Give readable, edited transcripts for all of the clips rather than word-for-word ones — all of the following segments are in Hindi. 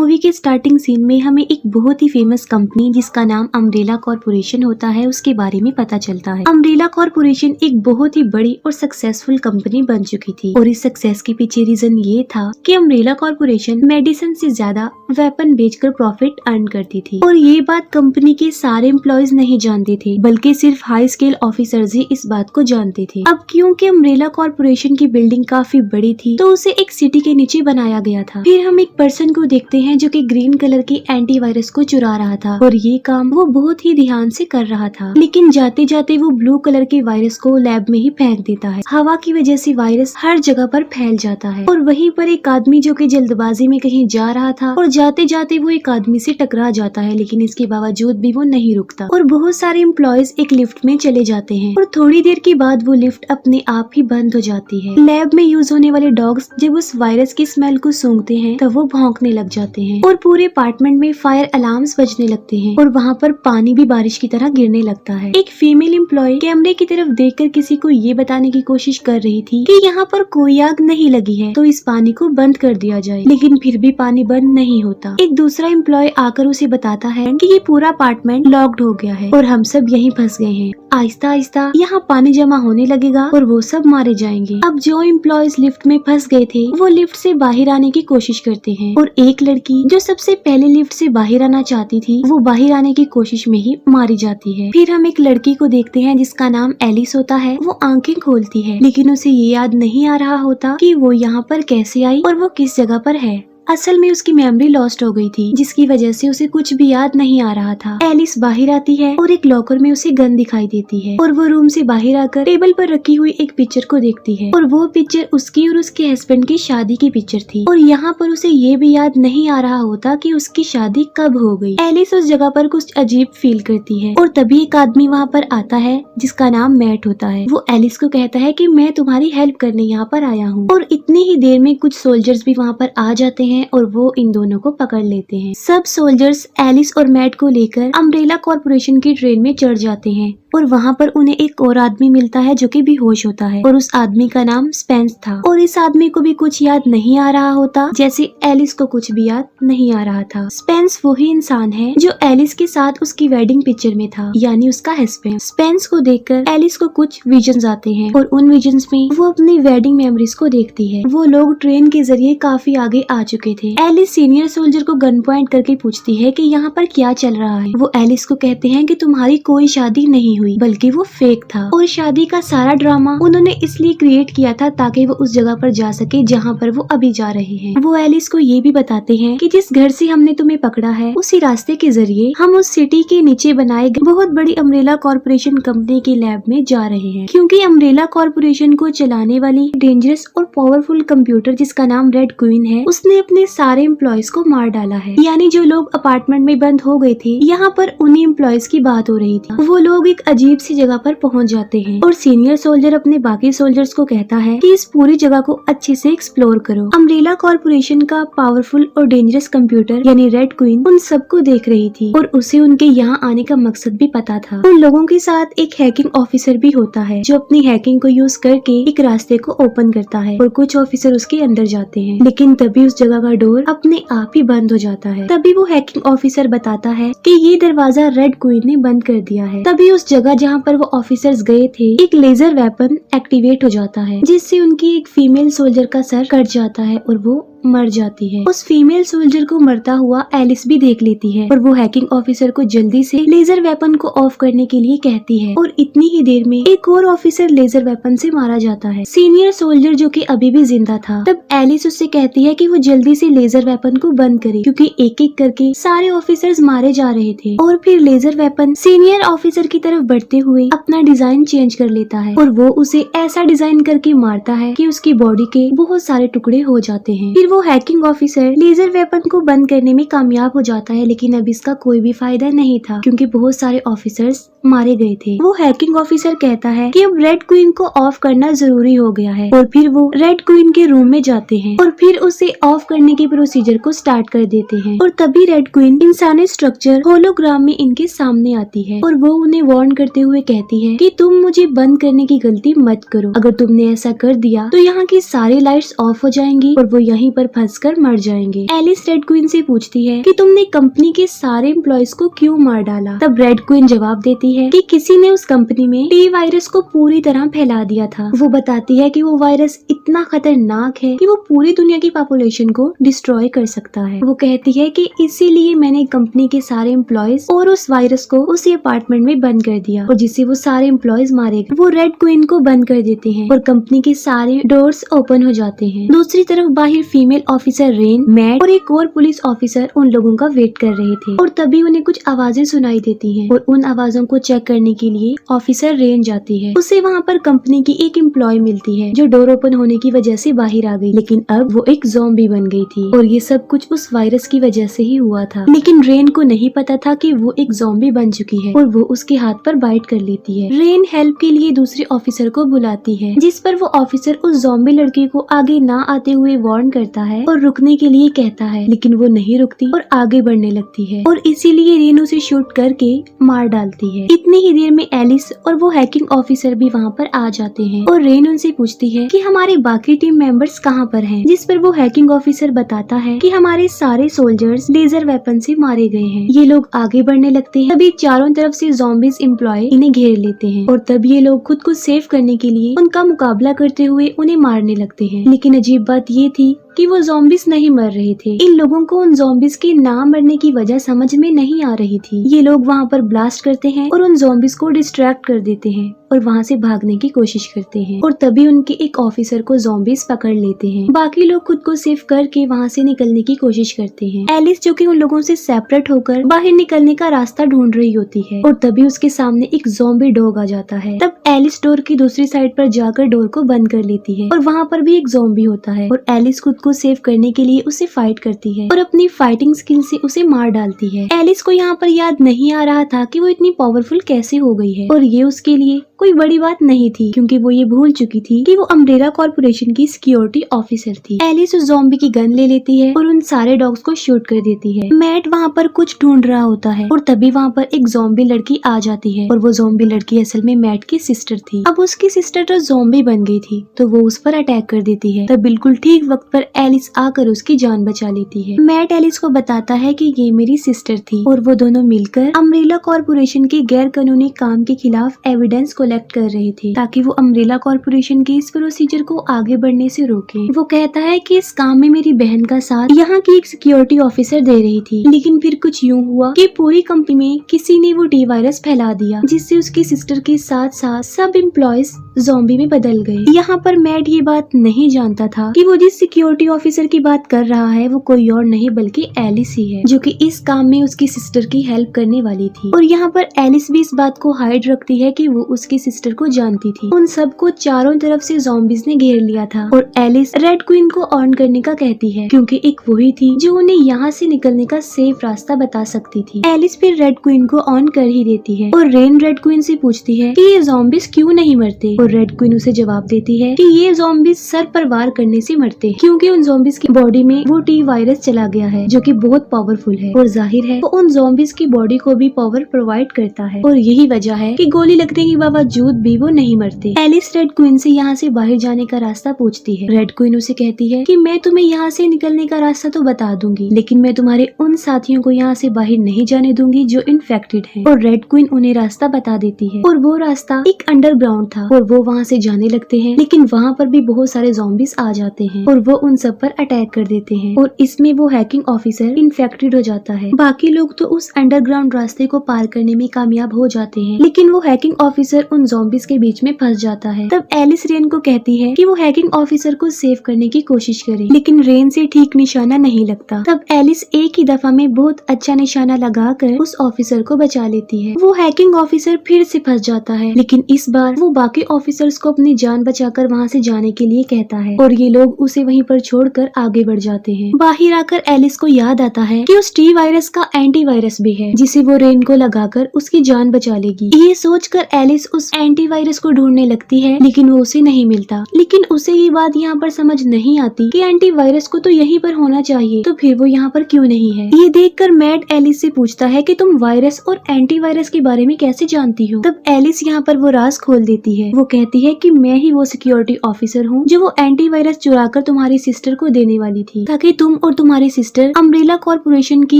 मूवी के स्टार्टिंग सीन में हमें एक बहुत ही फेमस कंपनी जिसका नाम अम्ब्रेला कॉर्पोरेशन होता है उसके बारे में पता चलता है। अम्ब्रेला कॉर्पोरेशन एक बहुत ही बड़ी और सक्सेसफुल कंपनी बन चुकी थी और इस सक्सेस के पीछे रीजन ये था कि अम्ब्रेला कॉर्पोरेशन मेडिसिन से ज्यादा वेपन बेचकर प्रॉफिट अर्न करती थी। और ये बात कंपनी के सारे एम्प्लॉयज नहीं जानते थे, बल्कि सिर्फ हाई स्केल ऑफिसर्स ही इस बात को जानते थे। अब क्योंकि अम्ब्रेला कॉर्पोरेशन की बिल्डिंग काफी बड़ी थी तो उसे एक सिटी के नीचे बनाया गया था। फिर हम एक पर्सन को देखते हैं जो कि ग्रीन कलर की एंटीवायरस को चुरा रहा था और ये काम वो बहुत ही ध्यान से कर रहा था, लेकिन जाते जाते वो ब्लू कलर के वायरस को लैब में ही फेंक देता है। हवा की वजह से वायरस हर जगह पर फैल जाता है और वहीं पर एक आदमी जो कि जल्दबाजी में कहीं जा रहा था और जाते जाते वो एक आदमी से टकरा जाता है, लेकिन इसके बावजूद भी वो नहीं रुकता और बहुत सारे एम्प्लॉयज एक लिफ्ट में चले जाते हैं और थोड़ी देर के बाद वो लिफ्ट अपने आप ही बंद हो जाती है। लैब में यूज होने वाले डॉग्स जब उस वायरस की स्मेल को सूंघते हैं तब वो भौंकने लग जाते हैं और पूरे अपार्टमेंट में फायर अलार्म्स बजने लगते हैं और वहाँ पर पानी भी बारिश की तरह गिरने लगता है। एक फीमेल एम्प्लॉय कैमरे की तरफ देखकर किसी को ये बताने की कोशिश कर रही थी कि यहाँ पर कोई आग नहीं लगी है तो इस पानी को बंद कर दिया जाए, लेकिन फिर भी पानी बंद नहीं होता। एक दूसरा एम्प्लॉय आकर उसे बताता है कि ये पूरा अपार्टमेंट लॉक्ड हो गया है और हम सब यहीं फंस गए हैं। आहिस्ता आहिस्ता यहाँ पानी जमा होने लगेगा और वो सब मारे जाएंगे। अब जो एम्प्लॉयज लिफ्ट में फंस गए थे वो लिफ्ट से बाहर आने की कोशिश करते हैं और एक लड़की जो सबसे पहले लिफ्ट से बाहर आना चाहती थी वो बाहर आने की कोशिश में ही मारी जाती है। फिर हम एक लड़की को देखते हैं जिसका नाम एलिस होता है। वो आंखें खोलती है लेकिन उसे ये याद नहीं आ रहा होता कि वो यहाँ पर कैसे आई और वो किस जगह पर है। असल में उसकी मेमोरी लॉस्ट हो गई थी जिसकी वजह से उसे कुछ भी याद नहीं आ रहा था। एलिस बाहर आती है और एक लॉकर में उसे गन दिखाई देती है और वो रूम से बाहर आकर टेबल पर रखी हुई एक पिक्चर को देखती है और वो पिक्चर उसकी और उसके हस्बैंड की शादी की पिक्चर थी और यहाँ पर उसे ये भी याद नहीं आ रहा होता कि उसकी शादी कब हो गई। एलिस उस जगह पर कुछ अजीब फील करती है और तभी एक आदमी वहाँ पर आता है जिसका नाम मैट होता है। वो एलिस को कहता है कि मैं तुम्हारी हेल्प करने यहाँ पर आया हूँ और इतनी ही देर में कुछ सोल्जर्स भी वहाँ पर आ जाते हैं और वो इन दोनों को पकड़ लेते हैं। सब सोल्जर्स एलिस और मैट को लेकर अम्ब्रेला कॉर्पोरेशन की ट्रेन में चढ़ जाते हैं और वहाँ पर उन्हें एक और आदमी मिलता है जो कि बेहोश होता है और उस आदमी का नाम स्पेंस था और इस आदमी को भी कुछ याद नहीं आ रहा होता जैसे एलिस को कुछ भी याद नहीं आ रहा था। स्पेंस वही इंसान है जो एलिस के साथ उसकी वेडिंग पिक्चर में था, यानी उसका हस्बैंड। स्पेंस को देखकर एलिस को कुछ विजन्स आते हैं और उन विजन्स में वो अपनी वेडिंग मेमोरीज को देखती है। वो लोग ट्रेन के जरिए काफी आगे आ चुके थे। एलिस सीनियर सोल्जर को गन पॉइंट करके पूछती है कि यहाँ पर क्या चल रहा है। वो एलिस को कहते हैं कि तुम्हारी कोई शादी नहीं हुई बल्कि वो फेक था और शादी का सारा ड्रामा उन्होंने इसलिए क्रिएट किया था ताकि वो उस जगह पर जा सके जहाँ पर वो अभी जा रहे हैं। वो एलिस को ये भी बताते हैं कि जिस घर से हमने तुम्हें पकड़ा है उसी रास्ते के जरिए हम उस सिटी के नीचे बनाए गए बहुत बड़ी अम्ब्रेला कॉर्पोरेशन कंपनी की लैब में जा रहे हैं, क्योंकि अम्ब्रेला कॉर्पोरेशन को चलाने वाली डेंजरस और पावरफुल कंप्यूटर जिसका नाम रेड क्वीन है उसने अपने सारे एम्प्लॉयज को मार डाला है। यानी जो लोग अपार्टमेंट में बंद हो गए थे यहाँ पर उन्हीं एम्प्लॉयज की बात हो रही थी। वो लोग एक अजीब सी जगह पर पहुंच जाते हैं और सीनियर सोल्जर अपने बाकी सोल्जर्स को कहता है कि इस पूरी जगह को अच्छे से एक्सप्लोर करो। अम्ब्रेला कॉर्पोरेशन का पावरफुल और डेंजरस कंप्यूटर यानी रेड क्वीन उन सबको देख रही थी और उसे उनके यहाँ आने का मकसद भी पता था। उन लोगों के साथ एक हैकिंग ऑफिसर भी होता है जो अपनी हैकिंग को यूज करके एक रास्ते को ओपन करता है और कुछ ऑफिसर उसके अंदर जाते हैं, लेकिन तभी उस जगह का डोर अपने आप ही बंद हो जाता है। तभी वो हैकिंग ऑफिसर बताता है कि ये दरवाजा रेड क्वीन ने बंद कर दिया है। तभी उस जगह जहाँ पर वो ऑफिसर्स गए थे एक लेजर वेपन एक्टिवेट हो जाता है जिससे उनकी एक फीमेल सोल्जर का सर कट जाता है और वो मर जाती है। उस फीमेल सोल्जर को मरता हुआ एलिस भी देख लेती है और वो हैकिंग ऑफिसर को जल्दी से लेजर वेपन को ऑफ करने के लिए कहती है और इतनी ही देर में एक और ऑफिसर लेजर वेपन से मारा जाता है। सीनियर सोल्जर जो कि अभी भी जिंदा था, तब एलिस उससे कहती है कि वो जल्दी से लेजर वेपन को बंद करे क्योंकि एक एक करके सारे ऑफिसर्स मारे जा रहे थे। और फिर लेजर वेपन सीनियर ऑफिसर की तरफ बढ़ते हुए अपना डिजाइन चेंज कर लेता है और वो उसे ऐसा डिजाइन करके मारता है कि उसकी बॉडी के बहुत सारे टुकड़े हो जाते हैं। फिर वो हैकिंग ऑफिसर लेजर वेपन को बंद करने में कामयाब हो जाता है, लेकिन अब इसका कोई भी फायदा नहीं था क्योंकि बहुत सारे ऑफिसर्स मारे गए थे। वो हैकिंग ऑफिसर कहता है कि अब रेड क्वीन को ऑफ करना जरूरी हो गया है और फिर वो रेड क्वीन के रूम में जाते हैं और फिर उसे ऑफ करने की प्रोसीजर को स्टार्ट कर देते हैं और तभी रेड क्वीन इंसानी स्ट्रक्चर होलोग्राम में इनके सामने आती है और वो उन्हें वार्न करते हुए कहती है कि तुम मुझे बंद करने की गलती मत करो। अगर तुमने ऐसा कर दिया तो यहाँ की सारी लाइट्स ऑफ हो जाएंगी और वो यहीं पर पर फंसकर मर जाएंगे। एलिस रेड क्वीन से पूछती है कि तुमने कंपनी के सारे एम्प्लॉयज को क्यों मार डाला। तब रेड क्वीन जवाब देती है कि किसी ने उस कंपनी में टी वायरस को पूरी तरह फैला दिया था। वो बताती है कि वो वायरस इतना खतरनाक है कि वो पूरी दुनिया की पॉपुलेशन को डिस्ट्रॉय कर सकता है। वो कहती है कि इसीलिए मैंने कंपनी के सारे एम्प्लॉयज और उस वायरस को उसी अपार्टमेंट में बंद कर दिया और जिससे वो सारे एम्प्लॉयज मारे गए। वो रेड क्वीन को बंद कर देते हैं और कंपनी के सारे डोर्स ओपन हो जाते हैं। दूसरी तरफ बाहर फीमेल ऑफिसर रेन, मैट और एक और पुलिस ऑफिसर उन लोगों का वेट कर रहे थे और तभी उन्हें कुछ आवाजें सुनाई देती हैं और उन आवाजों को चेक करने के लिए ऑफिसर रेन जाती है। उसे वहाँ पर कंपनी की एक एम्प्लॉय मिलती है जो डोर ओपन होने की वजह से बाहर आ गई, लेकिन अब वो एक ज़ॉम्बी बन गई थी और ये सब कुछ उस वायरस की वजह से ही हुआ था। लेकिन रेन को नहीं पता था कि वो एक ज़ॉम्बी बन चुकी है और वो उसके हाथ पर बाइट कर लेती है। रेन हेल्प के लिए दूसरे ऑफिसर को बुलाती है, जिस पर वो ऑफिसर उस ज़ॉम्बी लड़की को आगे ना आते हुए वार्न करता है और रुकने के लिए कहता है, लेकिन वो नहीं रुकती और आगे बढ़ने लगती है और इसीलिए रेन उसे शूट करके मार डालती है। इतनी ही देर में एलिस और वो हैकिंग ऑफिसर भी वहाँ पर आ जाते हैं और रेन उनसे पूछती है कि हमारे बाकी टीम मेंबर्स कहाँ पर हैं, जिस पर वो हैकिंग ऑफिसर बताता है कि हमारे सारे सोल्जर्स लेजर वेपन से मारे गए हैं। ये लोग आगे बढ़ने लगते हैं, तभी चारों तरफ से ज़ॉम्बीज एम्प्लॉय इन्हें घेर लेते हैं और तब ये लोग खुद को सेव करने के लिए उनका मुकाबला करते हुए उन्हें मारने लगते हैं। लेकिन अजीब बात ये थी कि वो ज़ॉम्बीज नहीं मर रहे थे। इन लोगों को उन ज़ॉम्बीज के ना मरने की वजह समझ में नहीं आ रही थी। ये लोग वहाँ पर ब्लास्ट करते हैं और उन ज़ॉम्बीज को डिस्ट्रैक्ट कर देते हैं और वहाँ से भागने की कोशिश करते हैं और तभी उनके एक ऑफिसर को ज़ॉम्बीज पकड़ लेते हैं। बाकी लोग खुद को सेव करके वहाँ से निकलने की कोशिश करते हैं। एलिस जो कि उन लोगों से सेपरेट होकर बाहर निकलने का रास्ता ढूंढ रही होती है और तभी उसके सामने एक ज़ॉम्बी डॉग आ जाता है। तब एलिस डोर की दूसरी साइड पर जाकर डोर को बंद कर लेती है और वहाँ पर भी एक ज़ॉम्बी होता है और एलिस खुद को सेव करने के लिए उसे फाइट करती है और अपनी फाइटिंग स्किल से उसे मार डालती है। एलिस को यहाँ पर याद नहीं आ रहा था कि वो इतनी पावरफुल कैसे हो गई है और ये उसके लिए कोई बड़ी बात नहीं थी, क्योंकि वो ये भूल चुकी थी कि वो अम्ब्रेला कॉर्पोरेशन की सिक्योरिटी ऑफिसर थी। एलिस उस ज़ॉम्बी की गन ले लेती है और उन सारे डॉग्स को शूट कर देती है। मैट वहाँ पर कुछ ढूंढ रहा होता है और तभी वहाँ पर एक ज़ॉम्बी लड़की आ जाती है और वो ज़ॉम्बी लड़की असल में मैट की सिस्टर थी। अब उसकी सिस्टर तो ज़ॉम्बी बन गई थी तो वो उस पर अटैक कर देती है। तब बिल्कुल ठीक वक्त पर एलिस आकर उसकी जान बचा लेती है। मैट एलिस को बताता है कि ये मेरी सिस्टर थी और वो दोनों मिलकर अम्ब्रेला कॉर्पोरेशन के गैर कानूनी काम के खिलाफ एविडेंस कलेक्ट कर रहे थे ताकि वो अम्ब्रेला कॉर्पोरेशन के इस प्रोसीजर को आगे बढ़ने से रोके। वो कहता है कि इस काम में मेरी बहन का साथ यहाँ की एक सिक्योरिटी ऑफिसर दे रही थी, लेकिन फिर कुछ यूँ हुआ कि पूरी कंपनी में किसी ने वो टी वायरस फैला दिया, जिससे उसकी सिस्टर के साथ साथ सब एम्प्लॉयज ज़ॉम्बी में बदल गए। यहाँ पर मैट ये बात नहीं जानता था कि वो जिस सिक्योरिटी ऑफिसर की बात कर रहा है वो कोई और नहीं बल्कि एलिस ही है, जो कि इस काम में उसकी सिस्टर की हेल्प करने वाली थी। और यहाँ पर एलिस भी इस बात को हाइड रखती है कि वो उसकी सिस्टर को जानती थी। उन सबको चारों तरफ से ज़ॉम्बीज ने घेर लिया था और एलिस रेड क्वीन को ऑन करने का कहती है, क्योंकि एक वही थी जो उन्हें यहाँ से निकलने का सेफ रास्ता बता सकती थी। एलिस फिर रेड क्वीन को ऑन कर ही देती है और रेन रेड क्वीन से पूछती है कि ये ज़ॉम्बीज क्यों नहीं मरते और रेड क्वीन उसे जवाब देती है कि ये ज़ॉम्बीज सर पर वार करने से मरते हैं, क्योंकि उन ज़ॉम्बीज की बॉडी में वो टी वायरस चला गया है जो कि बहुत पावरफुल है और जाहिर है वो उन ज़ॉम्बीज की बॉडी को भी पावर प्रोवाइड करता है और यही वजह है कि गोली लगने के बावजूद भी वो नहीं मरते। एलिस रेड क्वीन से यहाँ से बाहर जाने का रास्ता पूछती है। रेड क्वीन उसे कहती है कि मैं तुम्हें यहाँ से निकलने का रास्ता तो बता दूंगी, लेकिन मैं तुम्हारे उन साथियों को यहाँ से बाहर नहीं जाने दूंगी जो इन्फेक्टेड हैं। और रेड क्वीन उन्हें रास्ता बता देती है और वो रास्ता एक अंडरग्राउंड था और वो वहाँ से जाने लगते हैं, लेकिन वहाँ पर भी बहुत सारे ज़ॉम्बीज आ जाते हैं और वो उन सब पर अटैक कर देते हैं और इसमें वो हैकिंग ऑफिसर इन्फेक्टेड हो जाता है। बाकी लोग तो उस अंडरग्राउंड रास्ते को पार करने में कामयाब हो जाते हैं, लेकिन वो हैकिंग ऑफिसर उन ज़ॉम्बीज के बीच में फंस जाता है। तब एलिस रेन को कहती है कि वो हैकिंग ऑफिसर को सेव करने की कोशिश करे, लेकिन रेन से ठीक निशाना नहीं लगता। तब एलिस एक ही दफा में बहुत अच्छा निशाना लगाकर उस ऑफिसर को बचा लेती है। वो हैकिंग ऑफिसर फिर से फंस जाता है, लेकिन इस बार वो बाकी ऑफिसर्स को अपनी जान बचाकर वहाँ से जाने के लिए कहता है और ये लोग उसे वहीं पर छोड़कर आगे बढ़ जाते हैं। बाहर आकर एलिस को याद आता है कि उस टी वायरस का एंटी वायरस भी है, जिसे वो रेन को लगाकर उसकी जान बचा लेगी। ये सोचकर एलिस उस उस एंटीवायरस को ढूंढने लगती है, लेकिन वो उसे नहीं मिलता। लेकिन उसे ये बात यहाँ पर समझ नहीं आती कि एंटीवायरस को तो यहीं पर होना चाहिए, तो फिर वो यहाँ पर क्यों नहीं है। ये देखकर मैट एलिस से पूछता है कि तुम वायरस और एंटीवायरस के बारे में कैसे जानती हो। तब एलिस यहाँ पर वो राज खोल देती है। वो कहती है कि मैं ही वो सिक्योरिटी ऑफिसर हूँ जो वो एंटीवायरस चुराकर तुम्हारी सिस्टर को देने वाली थी, ताकि तुम और तुम्हारी सिस्टर अम्ब्रेला कॉर्पोरेशन की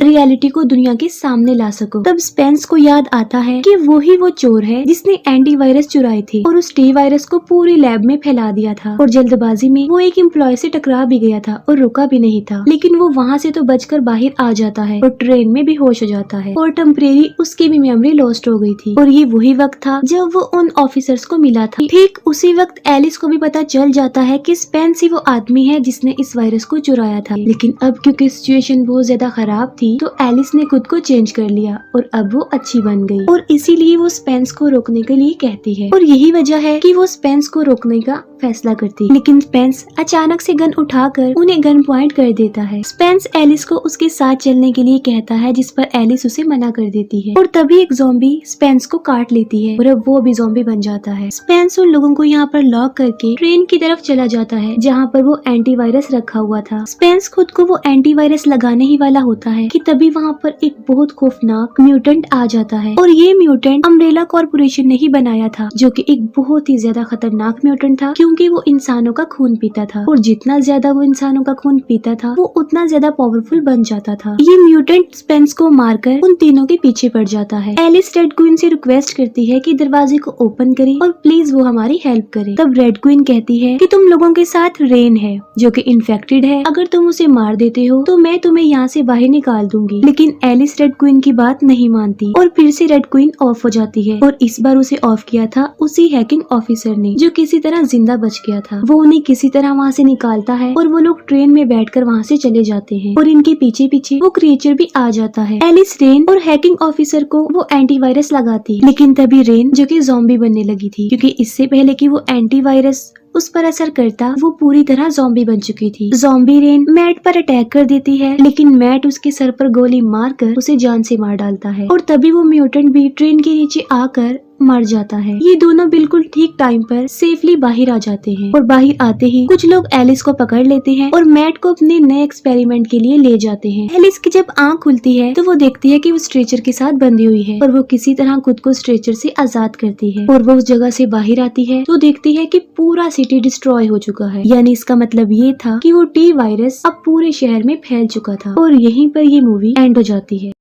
रियलिटी को दुनिया के सामने ला सको। तब स्पेंस को याद आता है कि वो ही वो चोर है जिसने एंटीवायरस चुराए थे और उस टी वायरस को पूरी लैब में फैला दिया था। और जल्दबाजी में वो एक एम्प्लॉय से टकरा भी गया था और रुका भी नहीं था, लेकिन वो वहाँ से तो बचकर बाहर आ जाता है और ट्रेन में बेहोश हो जाता है और टेम्परेरी उसकी भी मेमोरी लॉस्ट हो गई थी। और ये वही वक्त था जब वो उन ऑफिसर्स को मिला था। ठीक उसी वक्त एलिस को भी पता चल जाता है कि स्पेंस ही वो आदमी है जिसने इस वायरस को चुराया था। लेकिन अब क्योंकि सिचुएशन बहुत ज्यादा खराब थी तो एलिस ने खुद को चेंज कर लिया और अब वो अच्छी बन गई और इसीलिए वो स्पेंस को रोकने के लिए कहती है। और यही वजह है कि वो स्पेंस को रोकने का फैसला करती है। लेकिन स्पेंस अचानक से गन उठाकर उन्हें गन पॉइंट कर देता है। स्पेंस एलिस को उसके साथ चलने के लिए कहता है, जिस पर एलिस उसे मना कर देती है। और तभी एक ज़ॉम्बी स्पेंस को काट लेती है और अब वो भी ज़ॉम्बी बन जाता है। स्पेंस उन लोगों को यहाँ पर लॉक करके ट्रेन की तरफ चला जाता है जहाँ पर वो एंटीवायरस रखा हुआ था। स्पेंस खुद को वो एंटीवायरस लगाने ही वाला होता है कि तभी वहाँ पर एक बहुत खौफनाक म्यूटेंट आ जाता है। और ये म्यूटेंट अम्ब्रेला कॉर्पोरेशन ने ही बनाया था, जो कि एक बहुत ही ज्यादा खतरनाक म्यूटेंट था, क्योंकि वो इंसानों का खून पीता था और जितना ज्यादा वो इंसानों का खून पीता था वो उतना ज्यादा पावरफुल बन जाता था। ये म्यूटेंट स्पेंस को मारकर उन तीनों के पीछे पड़ जाता है। एलिस रेड क्वीन से रिक्वेस्ट करती है कि दरवाजे को ओपन करे और प्लीज वो हमारी हेल्प करे। तब रेड क्वीन कहती है कि तुम लोगों के साथ रेन है जो कि इन्फेक्टेड है, अगर तुम उसे मार देते हो तो मैं तुम्हें यहाँ से बाहर निकाल दूंगी। लेकिन एलिस रेड क्वीन की बात नहीं मानती और फिर से रेड क्वीन ऑफ हो जाती है। और इस बार उसे ऑफ किया था उसी हैकिंग ऑफिसर ने, जो किसी तरह जिंदा बच गया था। वो उन्हें किसी तरह वहाँ से निकालता है और वो लोग ट्रेन में बैठकर वहाँ से चले जाते हैं और इनके पीछे पीछे वो क्रिएचर भी आ जाता है। एलिस रेन और हैकिंग ऑफिसर को वो एंटीवायरस लगाती है, लेकिन तभी रेन जो कि ज़ॉम्बी बनने लगी थी, क्योंकि इससे पहले कि वो एंटीवायरस उस पर असर करता वो पूरी तरह ज़ॉम्बी बन चुकी थी। ज़ॉम्बी रेन मैट पर अटैक कर देती है, लेकिन मैट उसके सर पर गोली मारकर उसे जान से मार डालता है और तभी वो म्यूटेंट भी ट्रेन के नीचे आकर मर जाता है। ये दोनों बिल्कुल ठीक टाइम पर सेफली बाहर आ जाते हैं और बाहर आते ही कुछ लोग एलिस को पकड़ लेते हैं और मैट को अपने नए एक्सपेरिमेंट के लिए ले जाते हैं। एलिस की जब आंख खुलती है तो वो देखती है कि वो स्ट्रेचर के साथ बंधी हुई है और वो किसी तरह खुद को स्ट्रेचर से आजाद करती है और वो उस जगह से बाहर आती है तो देखती है कि पूरा सिटी डिस्ट्रॉय हो चुका है। यानी इसका मतलब ये था कि वो टी वायरस अब पूरे शहर में फैल चुका था और यहीं पर ये मूवी एंड हो जाती है।